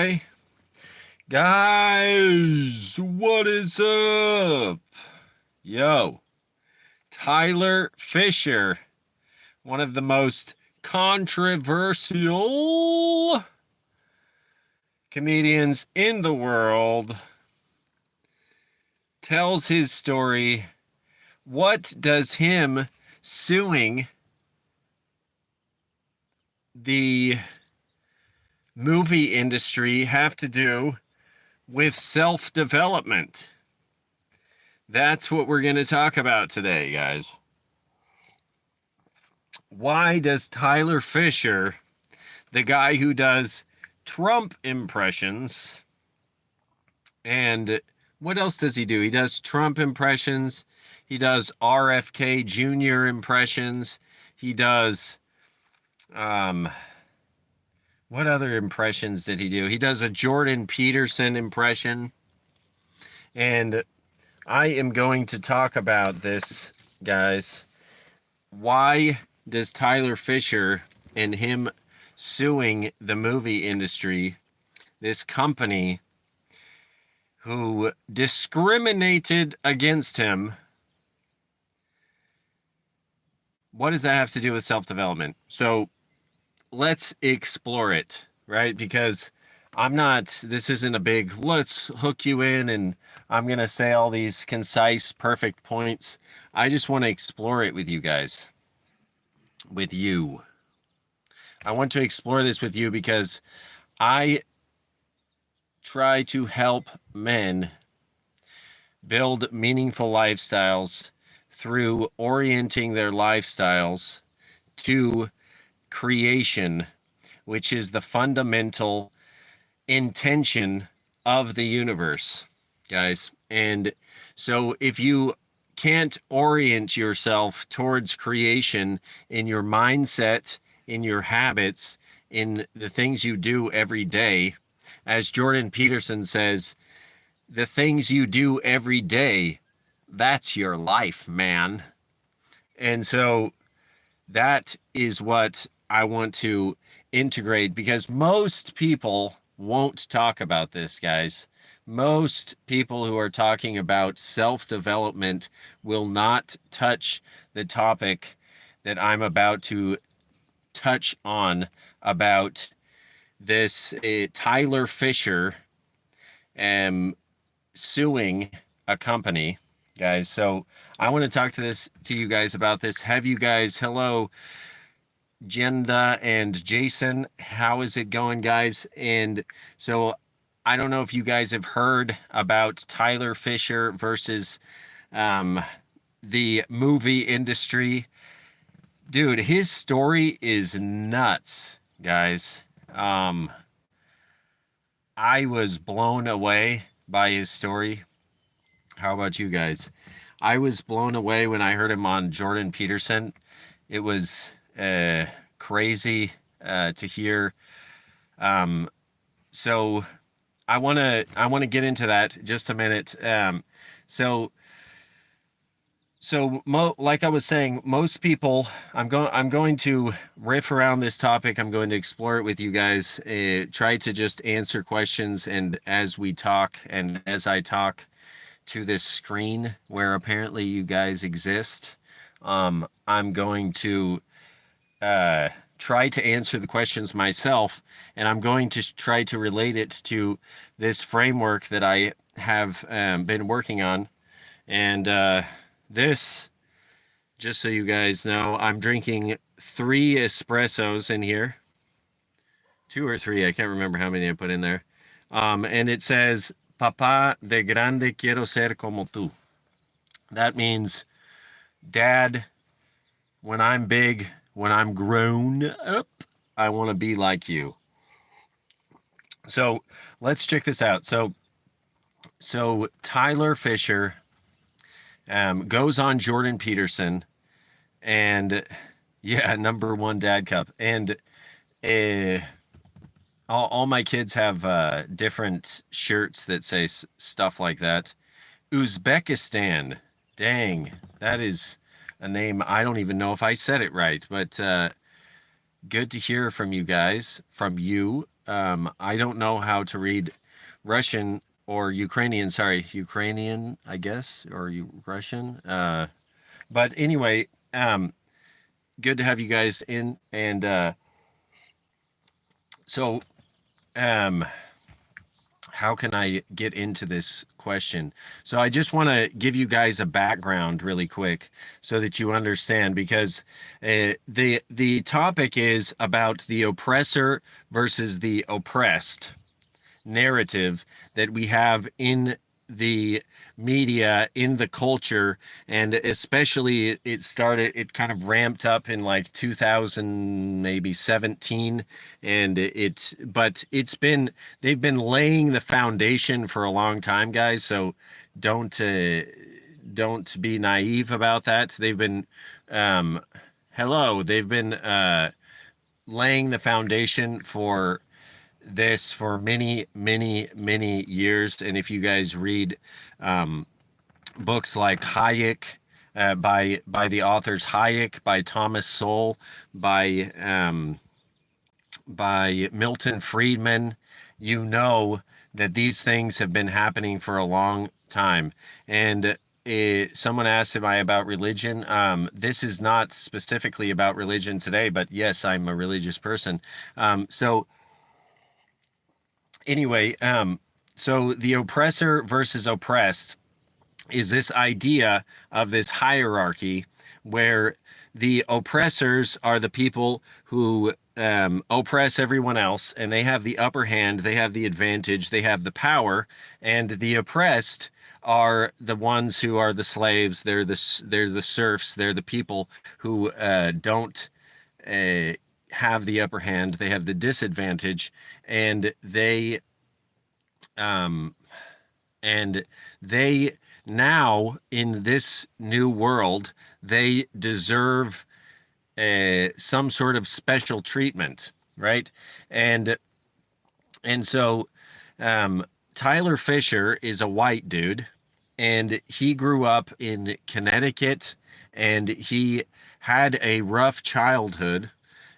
Hey, guys, what is up? Yo, Tyler Fischer, one of the most controversial comedians in the world, tells his story. What does him suing the movie industry have to do with self-development? That's what we're going to talk about today, guys. Why does Tyler Fischer, the guy who does Trump impressions, and what else does he do? He does Trump impressions. He does RFK Jr. impressions. He does, what other impressions did he do? He does a Jordan Peterson impression. And I am going to talk about this, guys. Why does Tyler Fischer and him suing the movie industry, this company who discriminated against him, what does that have to do with self-development? So let's explore it, right? Because this isn't a big, let's hook you in and I'm going to say all these concise, perfect points. I just want to explore it with you guys. With you. I want to explore this with you because I try to help men build meaningful lifestyles through orienting their lifestyles to creation, which is the fundamental intention of the universe, guys. And so if you can't orient yourself towards creation in your mindset, in your habits, in the things you do every day, as Jordan Peterson says, the things you do every day, that's your life, man. And so that is what I want to integrate, because most people won't talk about this, guys. Most people who are talking about self-development will not touch the topic that I'm about to touch on about this Tyler Fischer suing a company, guys. So I want to talk to you guys about this. Have you guys, hello, Jenda and Jason, how is it going, guys? And so I don't know if you guys have heard about Tyler Fischer versus the movie industry. Dude, his story is nuts, guys. I was blown away by his story. How about you guys? I was blown away when I heard him on Jordan Peterson. It was crazy to hear. So I want to get into that just a minute. Like I was saying, most people, I'm going to riff around this topic. I'm going to explore it with you guys. Try to just answer questions, and as we talk, and as I talk to this screen where apparently you guys exist, I'm going to try to answer the questions myself, and I'm going to try to relate it to this framework that I have been working on. And this, just so you guys know, I'm drinking 3 espressos in here. 2 or 3, I can't remember how many I put in there. And it says, Papá de grande quiero ser como tú. That means, Dad, when I'm big, when I'm grown up, I want to be like you. So let's check this out. So Tyler Fischer goes on Jordan Peterson, and yeah, #1 dad cup. And all my kids have different shirts that say stuff like that. Uzbekistan. Dang, that is a name I don't even know if I said it right, but good to hear from you guys, from you. I don't know how to read Russian or Ukrainian. Sorry, Ukrainian, I guess, or Russian. But anyway, good to have you guys in. And so, um, how can I get into this question? So I just want to give you guys a background really quick so that you understand, because the topic is about the oppressor versus the oppressed narrative that we have in the media, in the culture, and especially it kind of ramped up in like 2000, maybe 17, and but they've been laying the foundation for a long time, guys. So don't don't be naive about that. Um they've been laying the foundation for this for many, many, many years. And if you guys read books like Hayek, by the authors Hayek, by Thomas Sowell, by Milton Friedman, you know that these things have been happening for a long time. And someone asked, am I about religion? This is not specifically about religion today, but yes, I'm a religious person. So anyway, so the oppressor versus oppressed is this idea of this hierarchy where the oppressors are the people who oppress everyone else, and they have the upper hand, they have the advantage, they have the power, and the oppressed are the ones who are the slaves. They're the serfs. They're the people who don't uh, have the upper hand. They have the disadvantage, and um, and they now in this new world they deserve some sort of special treatment, right? And so Tyler Fischer is a white dude, and he grew up in Connecticut, and he had a rough childhood.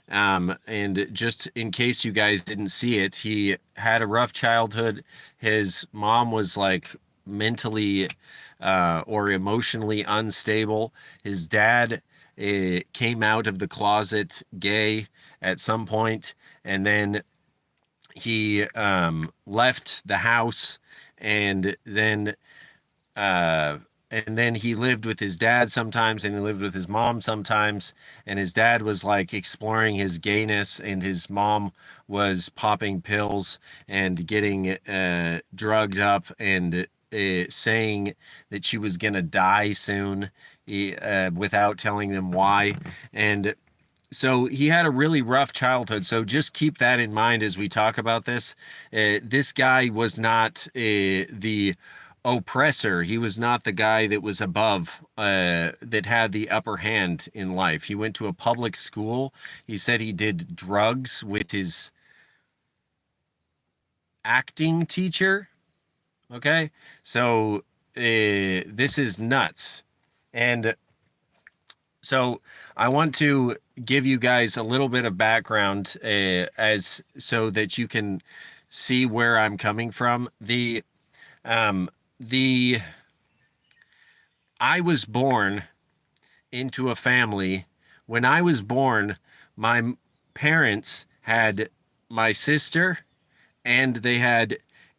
And just in case you guys didn't see it, he had a rough childhood. His mom was like mentally or emotionally unstable. His dad came out of the closet gay at some point, and then he left the house, and then uh, he lived with his dad sometimes, and he lived with his mom sometimes. And his dad was like exploring his gayness, and his mom was popping pills and getting drugged up, and saying that she was gonna die soon, without telling them why. And so he had a really rough childhood. So just keep that in mind as we talk about this. This guy was not the oppressor. He was not the guy that was above, that had the upper hand in life. He went to a public school. He said he did drugs with his acting teacher. Okay. So this is nuts. And so I want to give you guys a little bit of background, as so that you can see where I'm coming from. Um, the I was born into a family. When I was born, my parents had my sister, and they had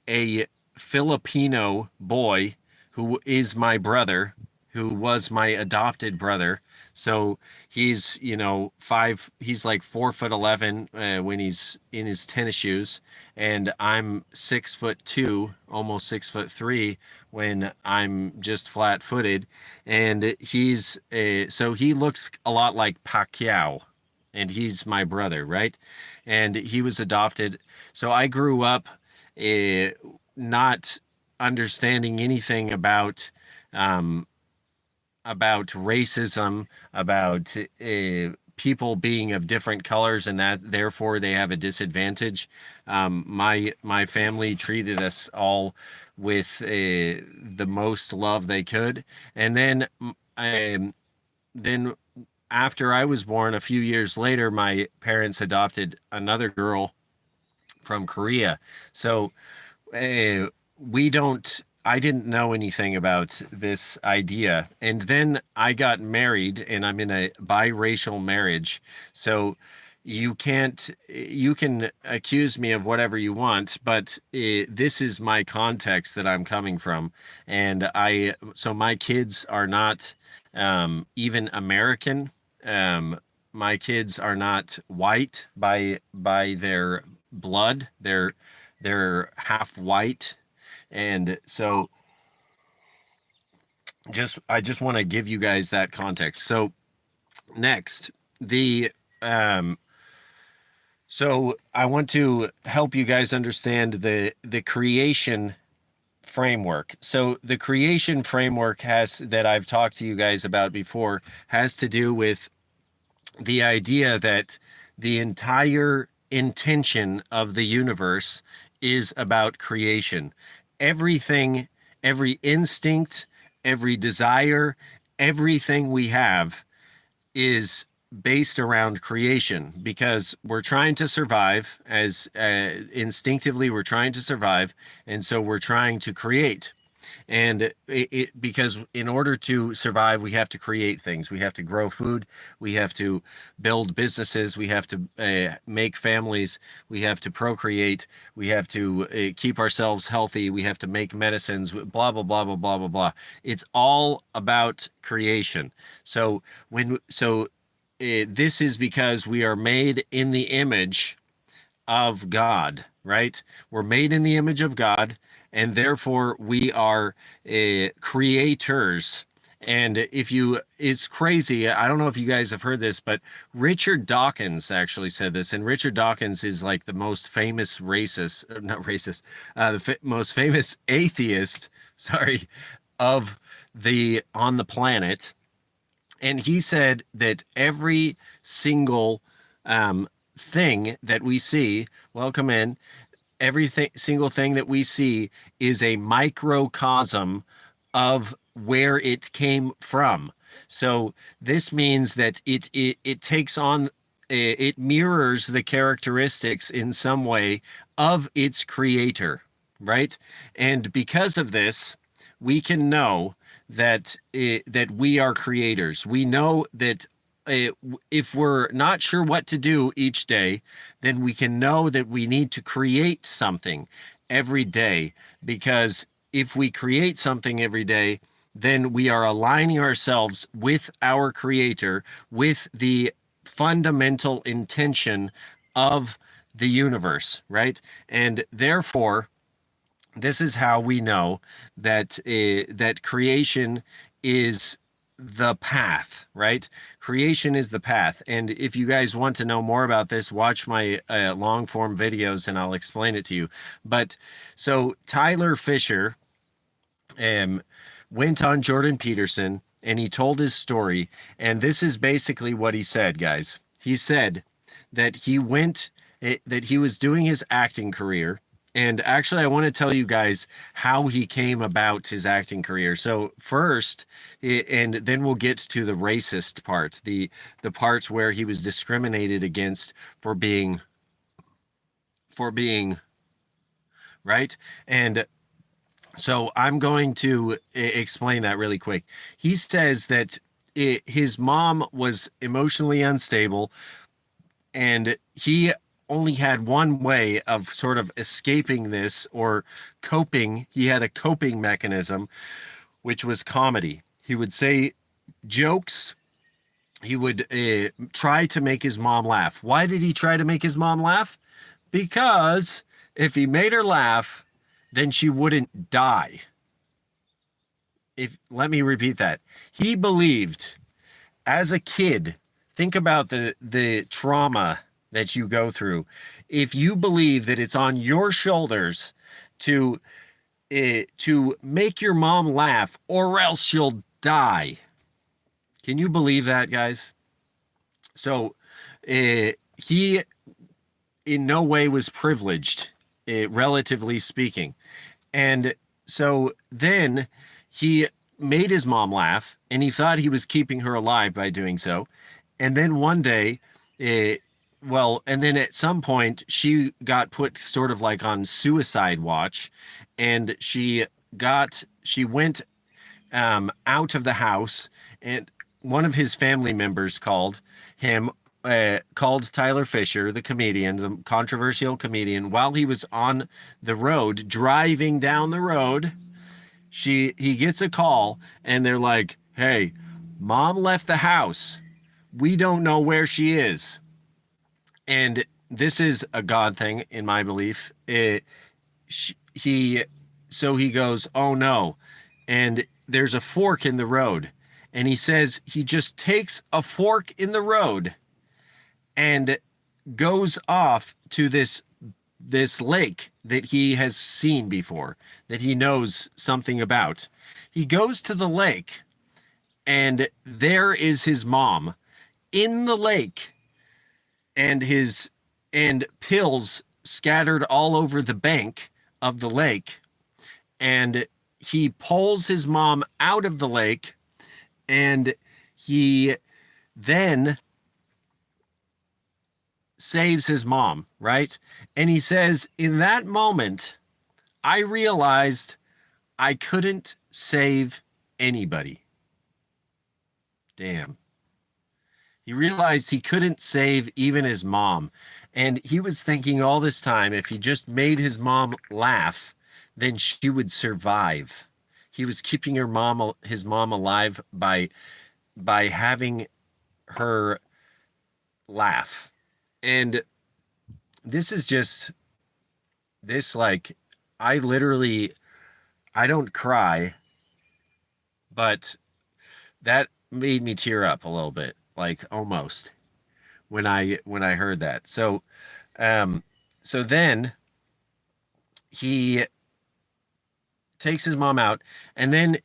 a Filipino boy who is my brother, who was my adopted brother. So he's, he's like 4'11" when he's in his tennis shoes, and I'm 6'2", almost 6'3" when I'm just flat footed. And so he looks a lot like Pacquiao, and he's my brother, right? And he was adopted. So I grew up not understanding anything um, about racism, about people being of different colors, and that therefore they have a disadvantage. My family treated us all with the most love they could, and then after I was born, a few years later, my parents adopted another girl from Korea. So uh, I didn't know anything about this idea. And then I got married and I'm in a biracial marriage. So you can accuse me of whatever you want, but this is my context that I'm coming from. And so my kids are not even American. Um, my kids are not white by their blood. They're half white, and so just I just want to give you guys that context. So next, the um so I want to help you guys understand the creation framework. So the creation framework has that I've talked to you guys about before has to do with the idea that the entire intention of the universe is about creation. Everything, every instinct, every desire, everything we have is based around creation because we're trying to survive as instinctively we're trying to survive, and so we're trying to create. And because in order to survive, we have to create things. We have to grow food. We have to build businesses. We have to make families. We have to procreate. We have to keep ourselves healthy. We have to make medicines. Blah blah blah blah blah blah blah. It's all about creation. So this is because we are made in the image of God, right? We're made in the image of God, and therefore we are creators. And it's crazy. I don't know if you guys have heard this, but Richard Dawkins actually said this. And Richard Dawkins is like the most famous not racist, most famous atheist, sorry, of on the planet. And he said that every single thing that we see, welcome in, single thing that we see is a microcosm of where it came from. So this means that it takes on, it mirrors the characteristics in some way of its creator, right? And because of this, we can know that we are creators. We know that if we're not sure what to do each day, then we can know that we need to create something every day. Because if we create something every day, then we are aligning ourselves with our creator, with the fundamental intention of the universe, right? And therefore, this is how we know that creation is the path, right? Creation is the path. And if you guys want to know more about this, watch my long form videos and I'll explain it to you. But so Tyler Fischer went on Jordan Peterson and he told his story. And this is basically what he said, guys. He said that that he was doing his acting career. And actually, I want to tell you guys how he came about his acting career. So first, and then we'll get to the racist part, the parts where he was discriminated against for being right. And so I'm going to explain that really quick. He says that his mom was emotionally unstable, and he only had one way of sort of escaping this or coping. He had a coping mechanism, which was comedy. He would say jokes. He would try to make his mom laugh. Why did he try to make his mom laugh? Because if he made her laugh, then she wouldn't die. Let me repeat that. He believed as a kid, think about the trauma that you go through. If you believe that it's on your shoulders to make your mom laugh or else she'll die. Can you believe that, guys? So he in no way was privileged, relatively speaking. And so then he made his mom laugh and he thought he was keeping her alive by doing so. And then one day, well, and then at some point she got put sort of like on suicide watch, and she went out of the house, and one of his family members called Tyler Fischer, the comedian, the controversial comedian, while he was on the road driving down the road. He gets a call, and they're like, "Hey, mom left the house. We don't know where she is." And this is a God thing in my belief. He So he goes, "Oh no." And there's a fork in the road. And he says he just takes a fork in the road and goes off to this lake that he has seen before, that he knows something about. He goes to the lake, and there is his mom in the lake, and his and pills scattered all over the bank of the lake. And he pulls his mom out of the lake, and he then saves his mom, right? And he says, "In that moment, I realized I couldn't save anybody." Damn. He realized he couldn't save even his mom. And he was thinking all this time, if he just made his mom laugh, then she would survive. He was keeping his mom alive by having her laugh. And this is just this like I don't cry, but that made me tear up a little bit, like almost when I heard that. Um so then he takes his mom out, and then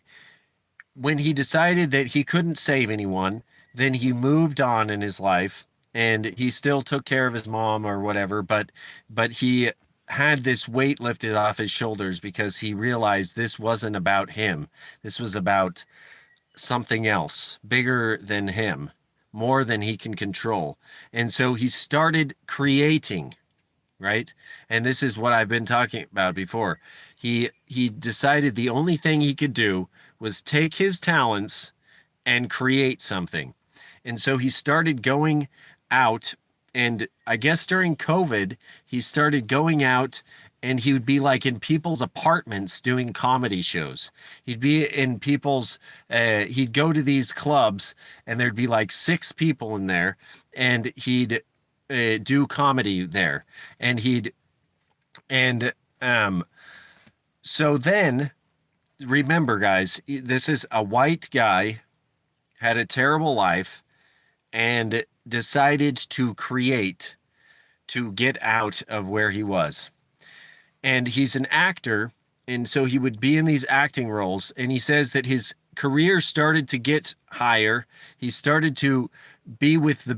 when he decided that he couldn't save anyone, then he moved on in his life, and he still took care of his mom or whatever, but he had this weight lifted off his shoulders because he realized this wasn't about him. This was about something else, bigger than him, more than he can control. And so he started creating, right? And this is what I've been talking about before. He decided the only thing he could do was take his talents and create something. And so he started going out, and I guess during COVID, he started going out, and he would be like in people's apartments doing comedy shows. He'd be in he'd go to these clubs, and there'd be like six people in there, and he'd do comedy there. And he'd, and, so then remember, guys, this is a white guy, had a terrible life, and decided to create to get out of where he was. And he's an actor, and so he would be in these acting roles. And he says that his career started to get higher. He started to be with the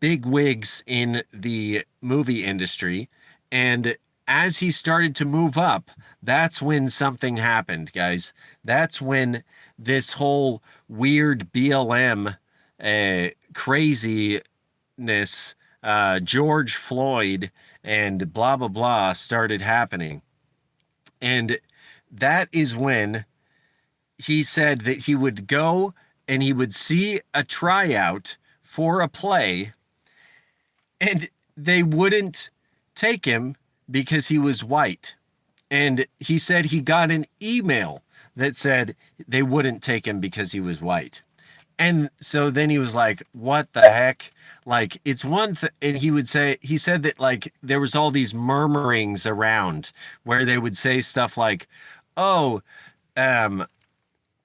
big wigs in the movie industry. And as he started to move up, that's when something happened, guys. That's when this whole weird BLM craziness, George Floyd, and blah, blah, blah started happening. And that is when he said that he would go and he would see a tryout for a play, and they wouldn't take him because he was white. And he said he got an email that said they wouldn't take him because he was white. And so then he was like, what the heck? Like, it's one thing. And he said that like there was all these murmurings around where they would say stuff like, oh, um,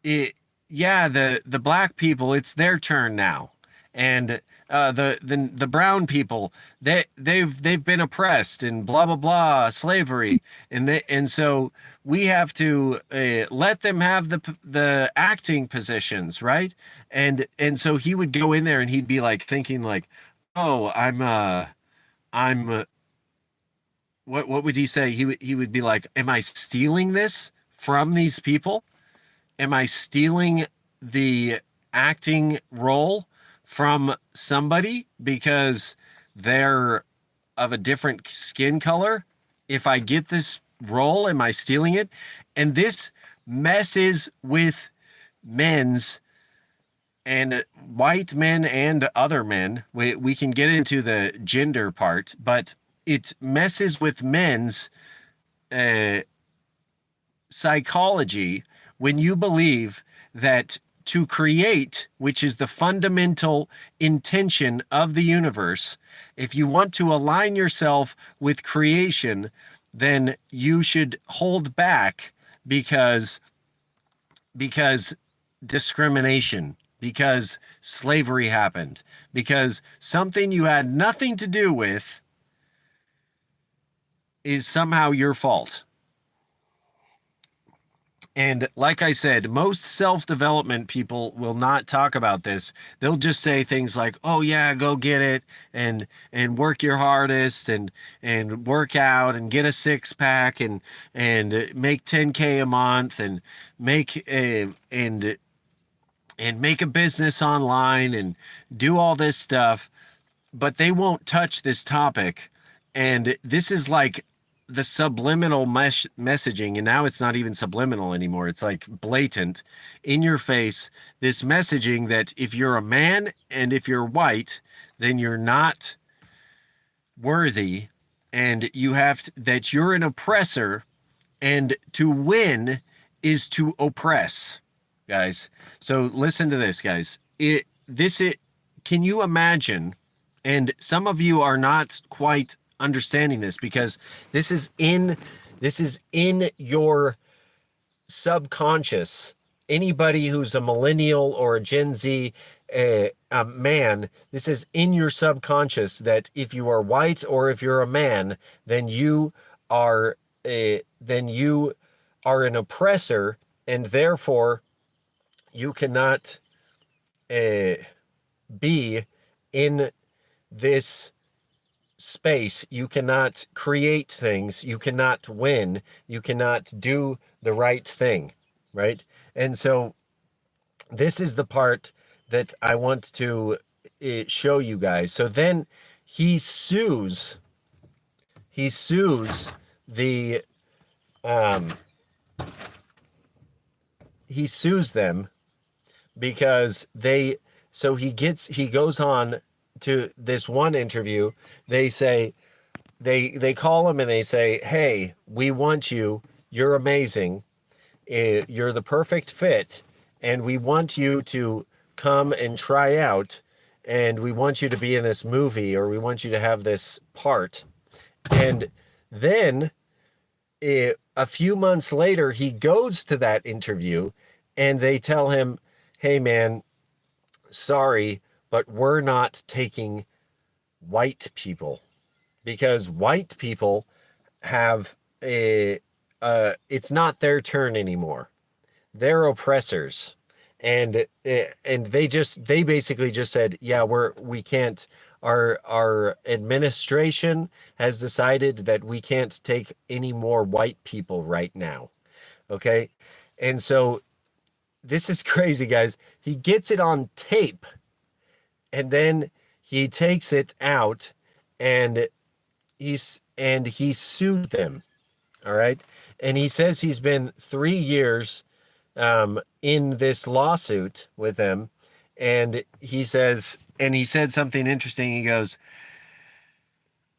yeah, the black people, it's their turn now. And the brown people, they've been oppressed and blah blah blah, slavery, and so we have to let them have the acting positions, right? And so he would go in there and he'd be like thinking like, oh, I'm what would he say? He would be like, am I stealing this from these people? Am I stealing the acting role from somebody because they're of a different skin color? If I get this role, am I stealing it? And this messes with men's and white men and other men. We can get into the gender part, but it messes with men's uh, psychology when you believe that to create, which is the fundamental intention of the universe, if you want to align yourself with creation, then you should hold back because because discrimination, because slavery happened, because something you had nothing to do with is somehow your fault. And like I said, most self-development people will not talk about this. They'll just say things like, "Oh yeah, go get it and work your hardest and work out and get a six pack and make 10K a month and make a and make a business online and do all this stuff," but they won't touch this topic. And this is like the subliminal messaging. And now it's not even subliminal anymore. It's like blatant in your face. This messaging that if you're a man and if you're white, then you're not worthy. And you have to, that you're an oppressor. And to win is to oppress, guys. So listen to this, guys. Can you imagine? And some of you are not quite understanding this because this is in your subconscious. Anybody who's a millennial or a Gen Z a man, this is in your subconscious that if you are white or if you're a man, then you are an oppressor, and therefore you cannot be in this space. You cannot create things. You cannot win. You cannot do the right thing, right? And so this is the part that I want to show you guys. So then he sues the he sues them because he goes on to this one interview. They say, they call him and they say, "Hey, we want you. You're amazing. You're the perfect fit. And we want you to come and try out. And we want you to be in this movie, or we want you to have this part." And then a few months later, he goes to that interview and they tell him, "Hey man, sorry, but we're not taking white people because white people have it's not their turn anymore. They're oppressors." And they basically just said, "Yeah, we can't, our administration has decided that we can't take any more white people right now." Okay? And so this is crazy, guys. He gets it on tape and then he takes it out and he sued them. All right. And he says he's been 3 years in this lawsuit with them. And he said something interesting. He goes,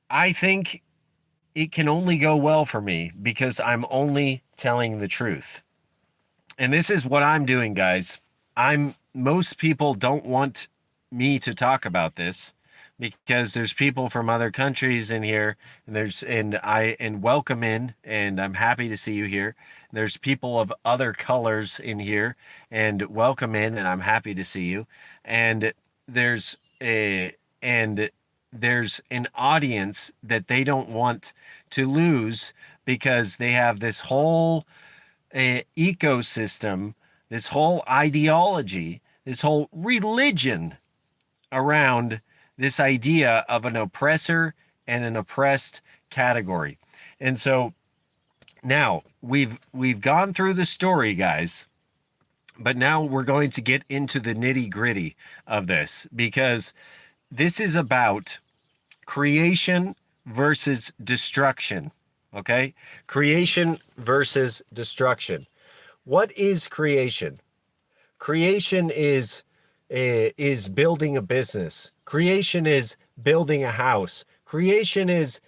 "I think it can only go well for me because I'm only telling the truth." And this is what I'm doing, guys. Most people don't want me to talk about this because there's people from other countries in here, and welcome in, and I'm happy to see you here. There's people of other colors in here, and welcome in, and I'm happy to see you. And there's an audience that they don't want to lose because they have this whole ecosystem, this whole ideology, this whole religion around this idea of an oppressor and an oppressed category. And so now we've gone through the story, guys, But now we're going to get into the nitty gritty of this, because this is about creation versus destruction. Okay? Creation versus destruction. What is creation? Creation is building a business. Creation is building a house. Creation is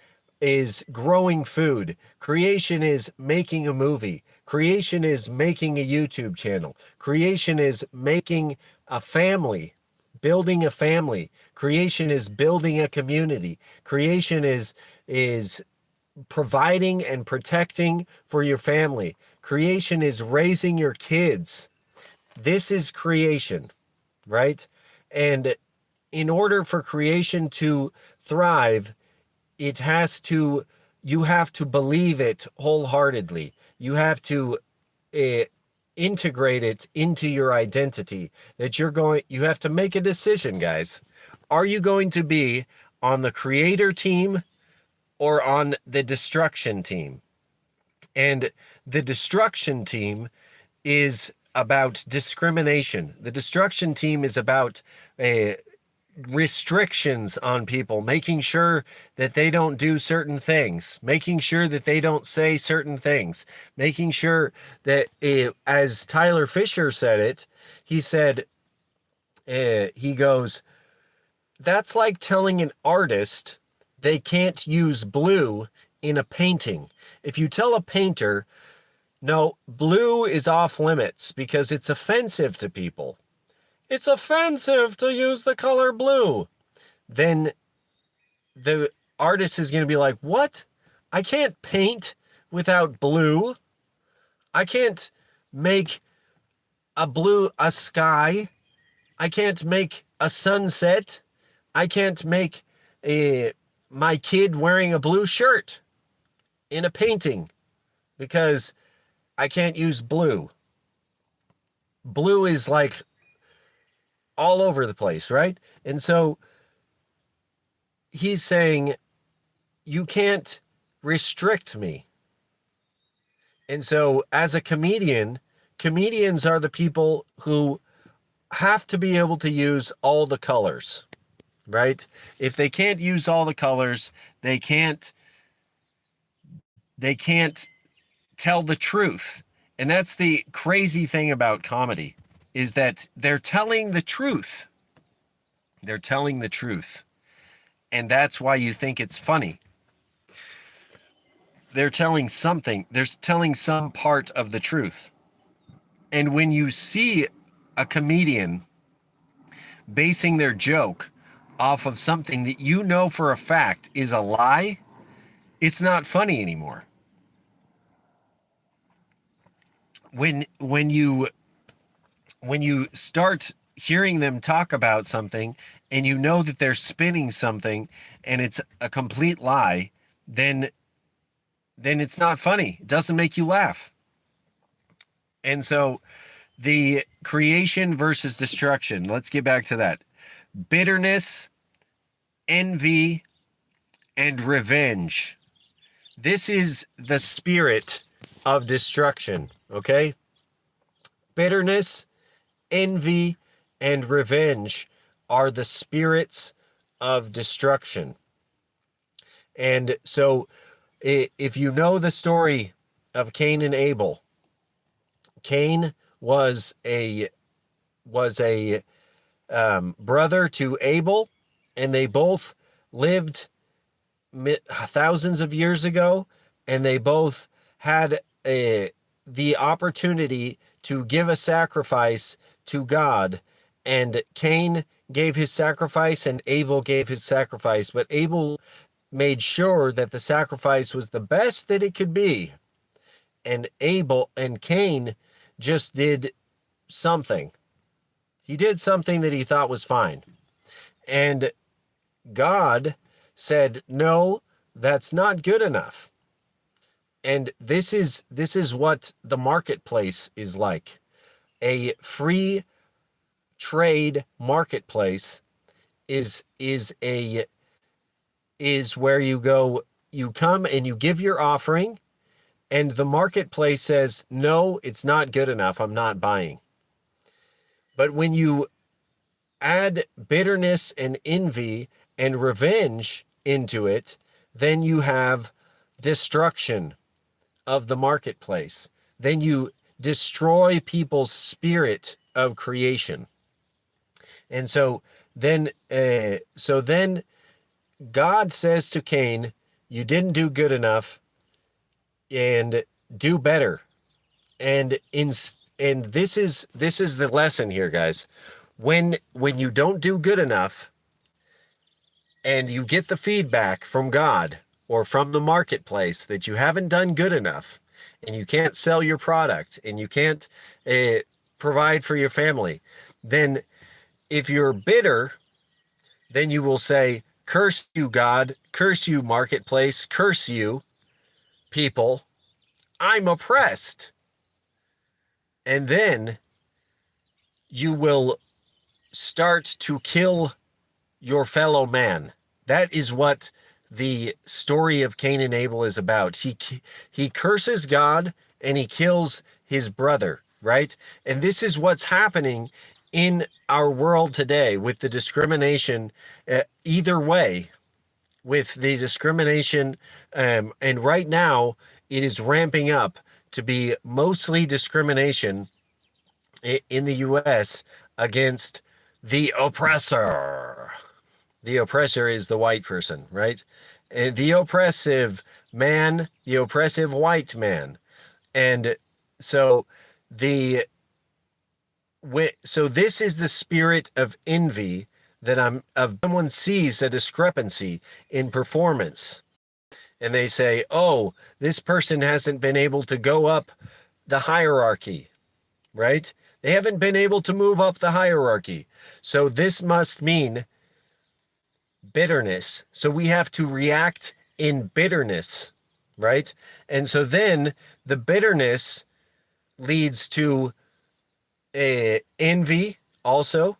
growing food. Creation is making a movie. Creation is making a YouTube channel. Creation is making a family, building a family. Creation is building a community. Creation is providing and protecting for your family. Creation is raising your kids. This is creation, right? And in order for creation to thrive, it has to, you have to believe it wholeheartedly. You have to uh, integrate it into your identity, that you have to make a decision, guys. Are you going to be on the creator team or on the destruction team? And the destruction team is about discrimination. The destruction team is about restrictions on people, making sure that they don't do certain things, making sure that they don't say certain things, making sure that, as Tyler Fischer said it, he said, he goes, that's like telling an artist they can't use blue in a painting. If you tell a painter, no, blue is off limits because it's offensive to people. It's offensive to use the color blue. Then the artist is going to be like, what? I can't paint without blue. I can't make a sky. I can't make a sunset. I can't make my kid wearing a blue shirt in a painting because I can't use blue. Blue is like all over the place, right? And so he's saying, you can't restrict me. And so as a comedian, comedians are the people who have to be able to use all the colors, right? If they can't use all the colors, they can't tell the truth. And that's the crazy thing about comedy, is that they're telling the truth. They're telling the truth. And that's why you think it's funny. They're telling something. They're telling some part of the truth. And when you see a comedian basing their joke off of something that you know for a fact is a lie, it's not funny anymore. When you start hearing them talk about something and you know that they're spinning something and it's a complete lie, then it's not funny. It doesn't make you laugh. And so the creation versus destruction, let's get back to that. Bitterness, envy, and revenge. This is the spirit of destruction, okay? Bitterness, envy, and revenge are the spirits of destruction. And so if you know the story of Cain and Abel, Cain was a brother to Abel, and they both lived thousands of years ago, and they both had the opportunity to give a sacrifice to God. And Cain gave his sacrifice and Abel gave his sacrifice, but Abel made sure that the sacrifice was the best that it could be. And Cain just did something. He did something that he thought was fine. And God said, no, that's not good enough. And this is what the marketplace is like. A free trade marketplace is where you come and you give your offering, and the marketplace says, no, it's not good enough, I'm not buying. But when you add bitterness and envy and revenge into it, then you have destruction of the marketplace. Then you destroy people's spirit of creation. And so then God says to Cain, you didn't do good enough, and do better. And this is the lesson here, guys. When you don't do good enough and you get the feedback from God or from the marketplace that you haven't done good enough, and you can't sell your product, and you can't provide for your family, then if you're bitter, then you will say, curse you, God, curse you, marketplace, curse you, people, I'm oppressed. And then you will start to kill your fellow man. That is what the story of Cain and Abel is about. He curses God and he kills his brother, right? And this is what's happening in our world today with the discrimination, either way, with the discrimination. And right now it is ramping up to be mostly discrimination in the US against the oppressor. The oppressor is the white person, right? And the oppressive man, the oppressive white man. And so this is the spirit of envy that someone sees a discrepancy in performance. And they say, oh, this person hasn't been able to go up the hierarchy, right? They haven't been able to move up the hierarchy. So this must mean bitterness. So we have to react in bitterness, right? And so then the bitterness leads to envy also.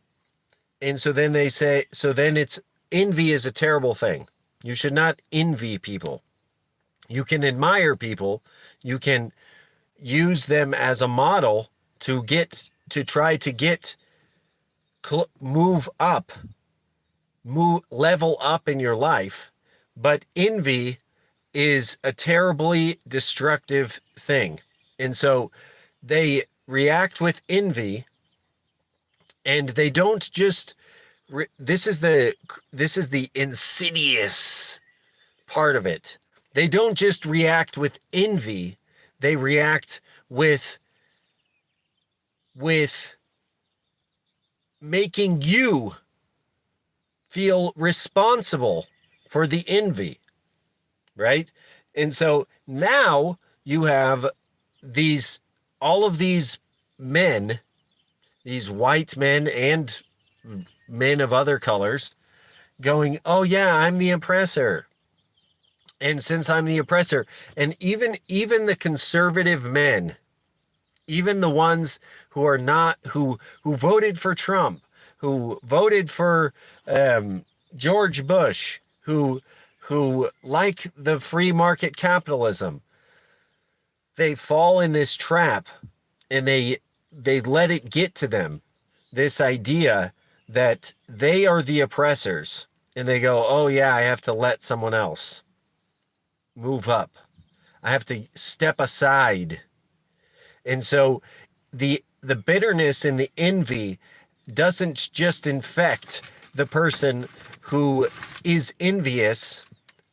And so then they say, so then envy is a terrible thing. You should not envy people. You can admire people. You can use them as a model to try to level up in your life. But envy is a terribly destructive thing. And so they react with envy, and they don't just this is the insidious part of it. They don't just react with envy, they react with making you feel responsible for the envy, right? And so now you have all of these men, these white men and men of other colors, going, oh yeah, I'm the oppressor. And since I'm the oppressor, and even the conservative men, even the ones who are not, who voted for Trump, who voted for George Bush, who like the free market capitalism, they fall in this trap, and they let it get to them, this idea that they are the oppressors, and they go, oh yeah, I have to let someone else move up. I have to step aside. And so the bitterness and the envy doesn't just infect the person who is envious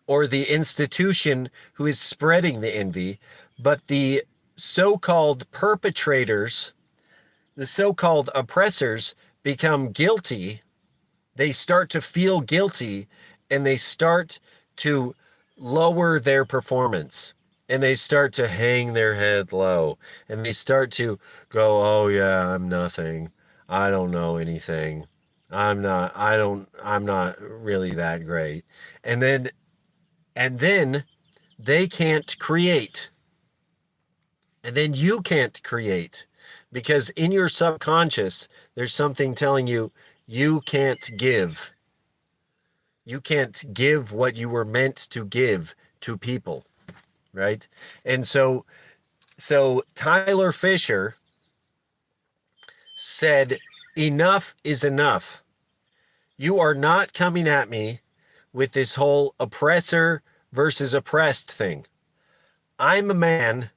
or the institution who is spreading the envy, but the so-called perpetrators, the so-called oppressors, become guilty. They start to feel guilty, and they start to lower their performance, and they start to hang their head low, and they start to go, oh yeah, I'm nothing. I don't know anything. I'm not really that great. And then they can't create. And then you can't create, because in your subconscious, there's something telling you you can't give. You can't give what you were meant to give to people, right? And so Tyler Fischer said Enough is enough. You are not coming at me with this whole oppressor versus oppressed thing. I'm a man.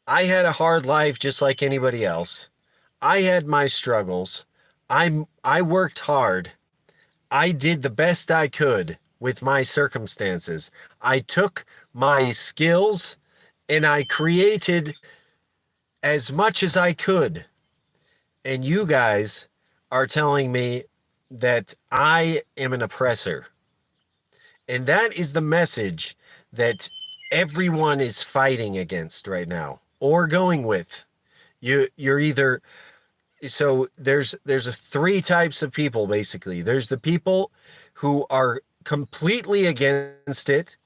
I had a hard life just like anybody else. I had my struggles. I worked hard. I did the best I could with my circumstances. I took my skills and I created as much as I could. And you guys are telling me that I am an oppressor. And that is the message that everyone is fighting against right now or going with. You're either so there's three types of people basically. There's the people who are completely against it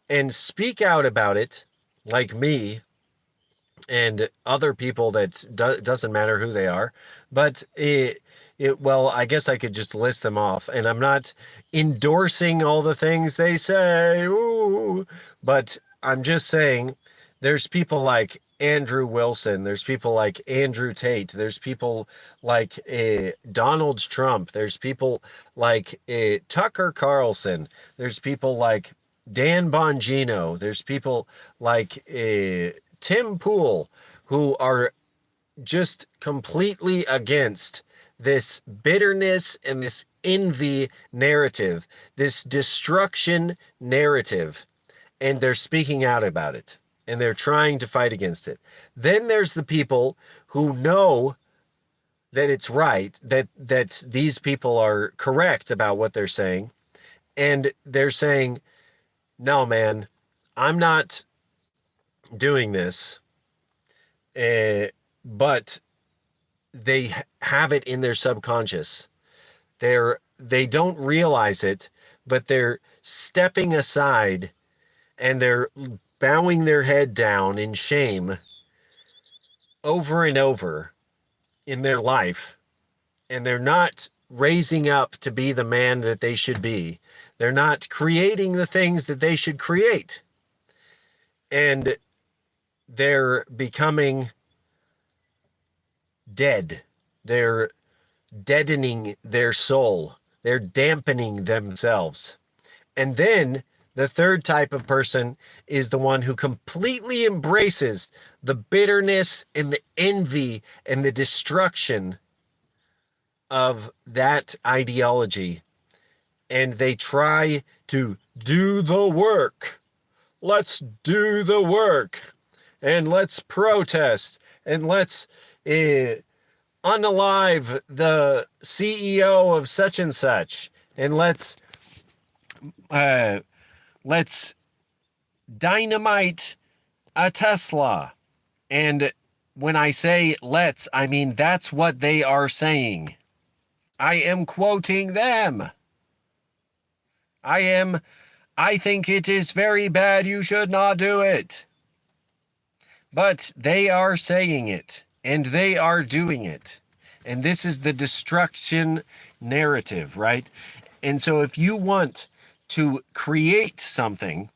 and speak out about it, like me and other people that doesn't matter who they are, but well, I guess I could just list them off, and I'm not endorsing all the things they say, ooh, but I'm just saying there's people like Andrew Wilson, there's people like Andrew Tate, there's people like Donald Trump, there's people like Tucker Carlson, there's people like Dan Bongino, there's people like Tim Pool, who are just completely against this bitterness and this envy narrative, this destruction narrative, and they're speaking out about it and they're trying to fight against it. Then there's the people who know that it's right, that these people are correct about what they're saying, and they're saying, no, man, I'm not doing this, but they have it in their subconscious. They don't realize it, but they're stepping aside and they're bowing their head down in shame over and over in their life, and they're not raising up to be the man that they should be. They're not creating the things that they should create. And they're becoming dead. They're deadening their soul. They're dampening themselves. And then the third type of person is the one who completely embraces the bitterness and the envy and the destruction of that ideology. And they try to do the work. Let's do the work. And let's protest. And let's unalive the CEO of such and such. And let's dynamite a Tesla. And when I say let's, I mean that's what they are saying. I am quoting them. I think it is very bad, you should not do it. But they are saying it, and they are doing it. And this is the destruction narrative, right? And so if you want to create something,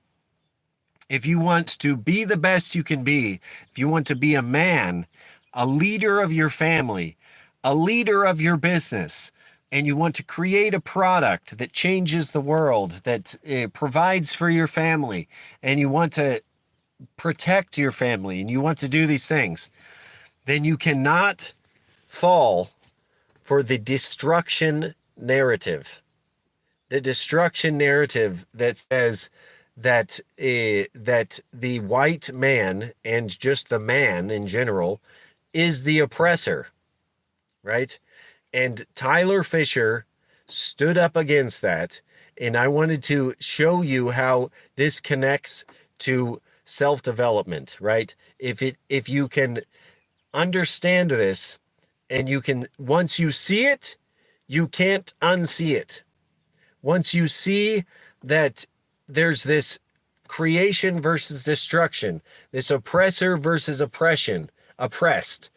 if you want to be the best you can be, if you want to be a man, a leader of your family, a leader of your business, and you want to create a product that changes the world, that provides for your family, and you want to protect your family, and you want to do these things, then you cannot fall for the destruction narrative. The destruction narrative that says that that the white man, and just the man in general, is the oppressor, right? And Tyler Fischer stood up against that, and I wanted to show you how this connects to self-development, right? If you can understand this, and you can, once you see it, you can't unsee it. Once you see that there's this creation versus destruction, this oppressor versus oppressed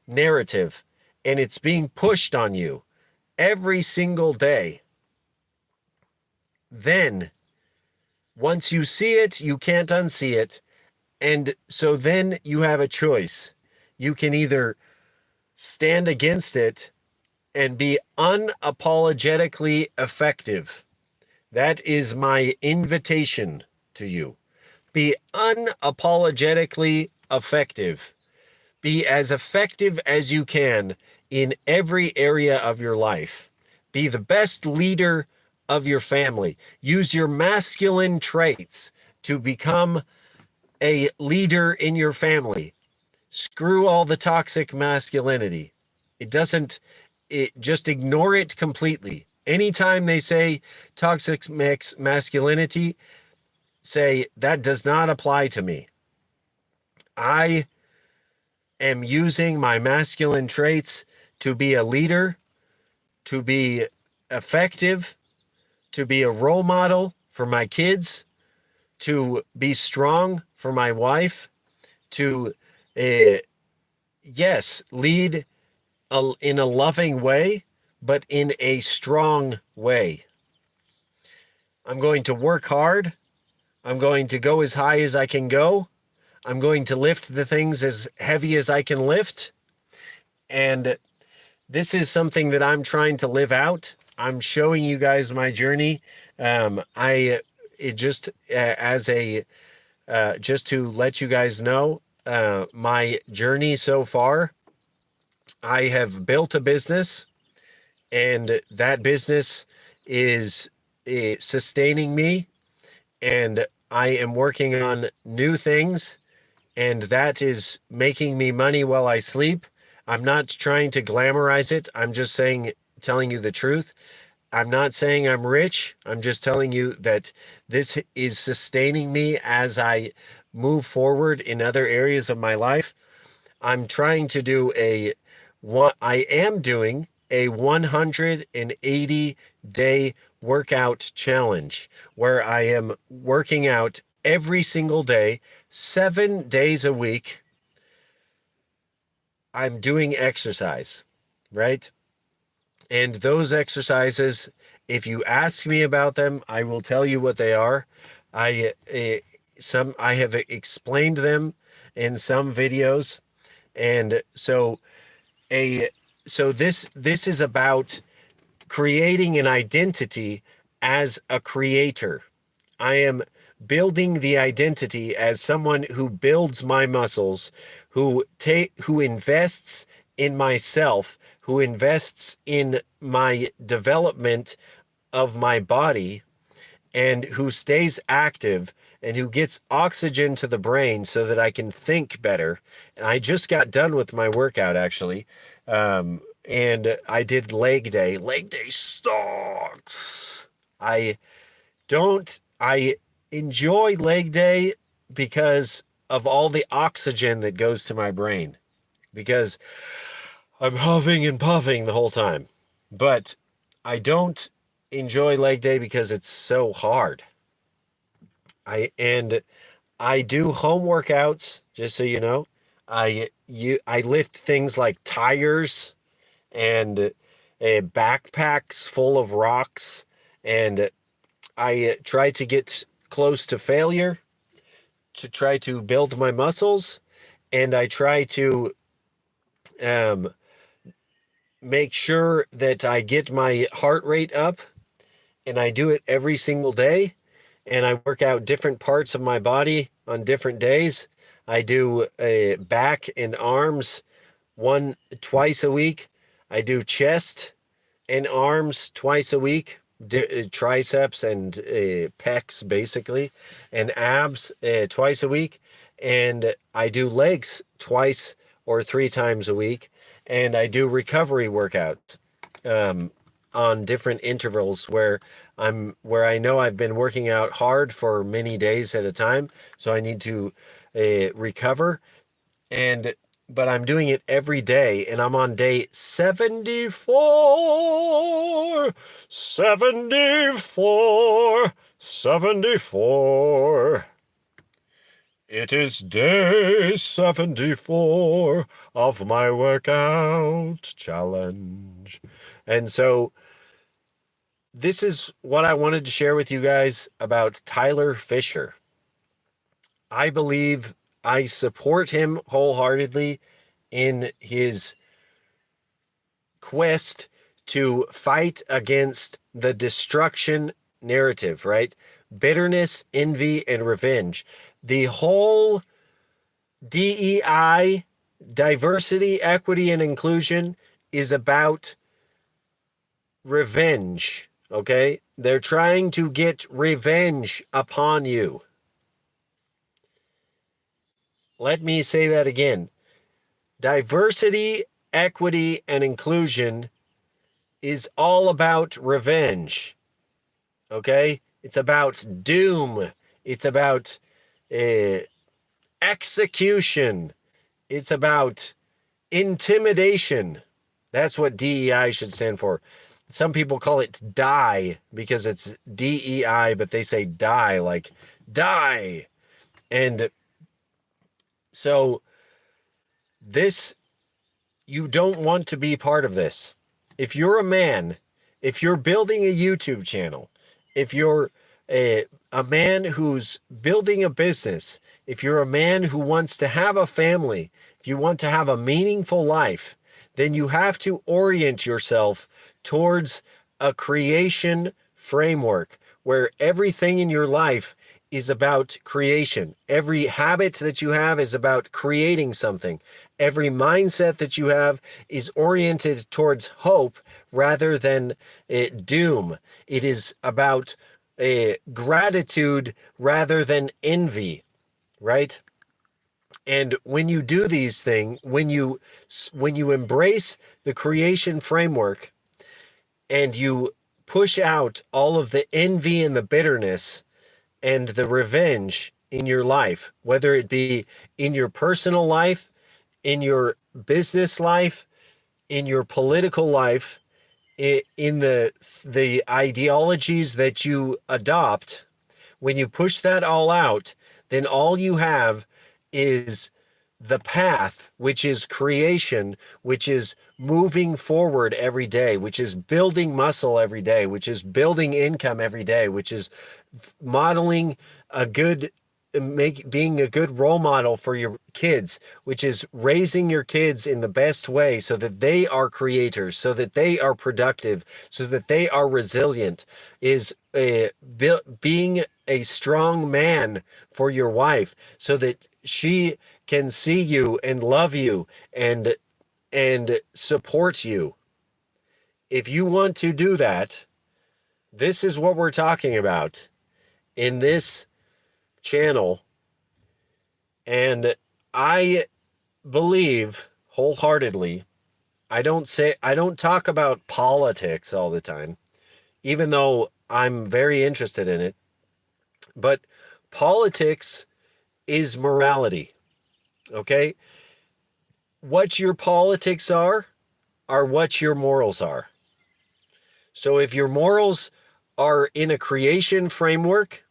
narrative, and it's being pushed on you every single day, then once you see it, you can't unsee it. And so then you have a choice. You can either stand against it and be unapologetically effective. That is my invitation to you. Be unapologetically effective. Be as effective as you can in every area of your life. Be the best leader of your family. Use your masculine traits to become a leader in your family. Screw all the toxic masculinity. Just ignore it completely. Anytime they say toxic masculinity, say that does not apply to me. I am using my masculine traits to be a leader, to be effective, to be a role model for my kids, to be strong for my wife, to, yes, lead in a loving way, but in a strong way. I'm going to work hard. I'm going to go as high as I can go. I'm going to lift the things as heavy as I can lift. And this is something that I'm trying to live out. I'm showing you guys my journey. Just as a just to let you guys know my journey so far. I have built a business, and that business is sustaining me, and I am working on new things, and that is making me money while I sleep. I'm not trying to glamorize it. I'm just telling you the truth. I'm not saying I'm rich. I'm just telling you that this is sustaining me as I move forward in other areas of my life. I'm trying to do I am doing a 180-day workout challenge where I am working out every single day, 7 days a week. I'm doing exercise, right? And those exercises, if you ask me about them, I will tell you what they are. I have explained them in some videos, and this is about creating an identity as a creator. I am building the identity as someone who builds my muscles, who invests in myself, who invests in my development of my body, and who stays active and who gets oxygen to the brain so that I can think better. And I just got done with my workout actually. And I did leg day. Leg day sucks. I enjoy leg day because of all the oxygen that goes to my brain, because I'm huffing and puffing the whole time. But I don't enjoy leg day because it's so hard. I do home workouts, just so you know. I lift things like tires and backpacks full of rocks, and I try to get close to failure to try to build my muscles, and I try to um, make sure that I get my heart rate up, and I do it every single day. And I work out different parts of my body on different days. I do back and arms twice a week. I do chest and arms twice a week, triceps and pecs basically, and abs twice a week. And I do legs twice or 3 times a week. And I do recovery workouts on different intervals where I know I've been working out hard for many days at a time, so I need to recover. But I'm doing it every day, and I'm on day 74. 74. 74. It is day 74 of my workout challenge. And so this is what I wanted to share with you guys about Tyler Fischer. I believe I support him wholeheartedly in his quest to fight against the destruction narrative, right? Bitterness, envy, and revenge. The whole DEI, diversity, equity, and inclusion, is about revenge, okay? They're trying to get revenge upon you. Let me say that again. Diversity, equity, and inclusion is all about revenge, okay? It's about doom. It's about execution. It's about intimidation. That's what DEI should stand for. Some people call it DIE because it's DEI, but they say die, like die. And so this, you don't want to be part of this. If you're a man, if you're building a YouTube channel, if you're a man who's building a business, if you're a man who wants to have a family, if you want to have a meaningful life, then you have to orient yourself towards a creation framework where everything in your life is about creation. Every habit that you have is about creating something. Every mindset that you have is oriented towards hope rather than doom. It is about gratitude rather than envy, right? And when you do these things, when you embrace the creation framework and you push out all of the envy and the bitterness and the revenge in your life, whether it be in your personal life, in your business life, in your political life, in the ideologies that you adopt, when you push that all out, then all you have is the path, which is creation, which is moving forward every day, which is building muscle every day, which is building income every day, which is modeling a good, being a good role model for your kids, which is raising your kids in the best way so that they are creators, so that they are productive, so that they are resilient, is being a strong man for your wife so that she can see you and love you and support you. If you want to do that, this is what we're talking about in this channel. And I believe wholeheartedly, I don't talk about politics all the time, even though I'm very interested in it. But politics is morality, okay? What your politics are what your morals are. So if your morals are in a creation framework,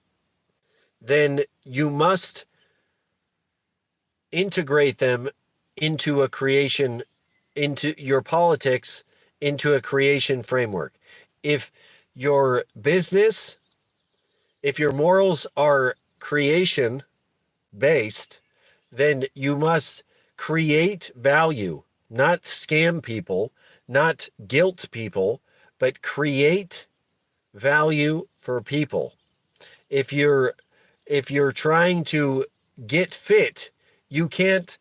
then you must integrate them into a creation, into your politics, into a creation framework. If your business, if your morals are creation based, then you must create value, not scam people, not guilt people, but create value for people. If you're trying to get fit, you can't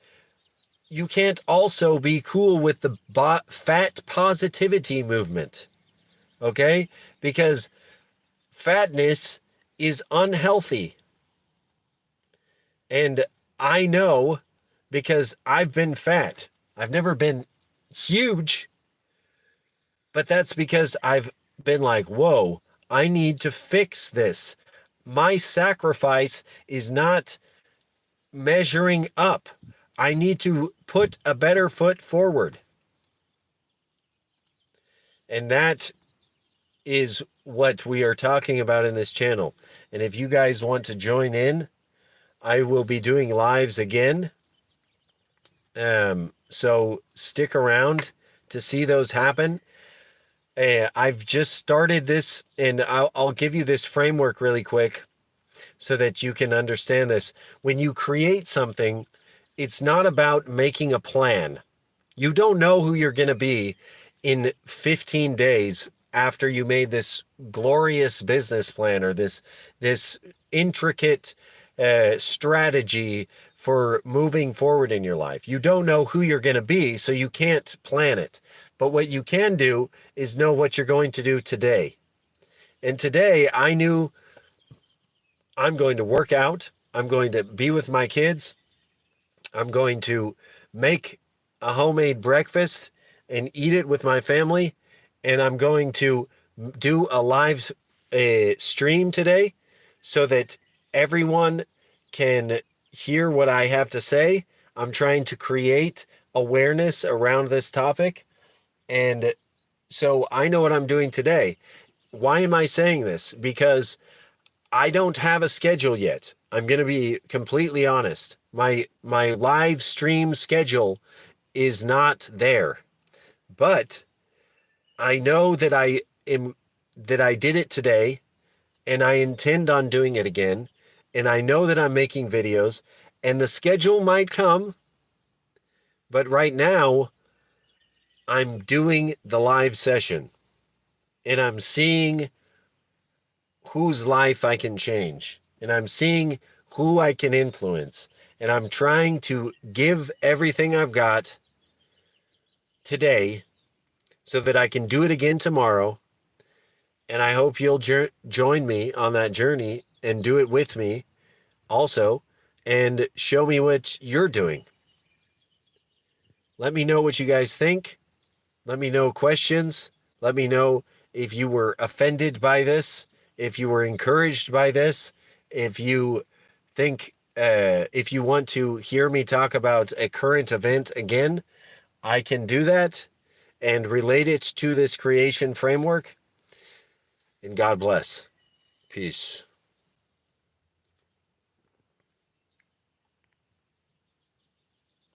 also be cool with the fat positivity movement, okay? Because fatness is unhealthy. And I know because I've been fat. I've never been huge, but that's because I've been like, whoa, I need to fix this. My sacrifice is not measuring up. I need to put a better foot forward. And that is what we are talking about in this channel. And if you guys want to join in, I will be doing lives again. So stick around to see those happen. I've just started this, and I'll give you this framework really quick so that you can understand this. When you create something, it's not about making a plan. You don't know who you're going to be in 15 days after you made this glorious business plan or this intricate strategy for moving forward in your life. You don't know who you're going to be, so you can't plan it. But what you can do is know what you're going to do today. And today I knew I'm going to work out. I'm going to be with my kids. I'm going to make a homemade breakfast and eat it with my family. And I'm going to do a live stream today so that everyone can hear what I have to say. I'm trying to create awareness around this topic. And so I know what I'm doing today. Why am I saying this? Because I don't have a schedule yet. I'm going to be completely honest. My live stream schedule is not there. But I know that I did it today and I intend on doing it again. And I know that I'm making videos and the schedule might come, but right now I'm doing the live session and I'm seeing whose life I can change, and I'm seeing who I can influence, and I'm trying to give everything I've got today so that I can do it again tomorrow. And I hope you'll join me on that journey and do it with me also, and show me what you're doing. Let me know what you guys think. Let me know questions. Let me know if you were offended by this, if you were encouraged by this, if you think, if you want to hear me talk about a current event again, I can do that and relate it to this creation framework. And God bless. Peace.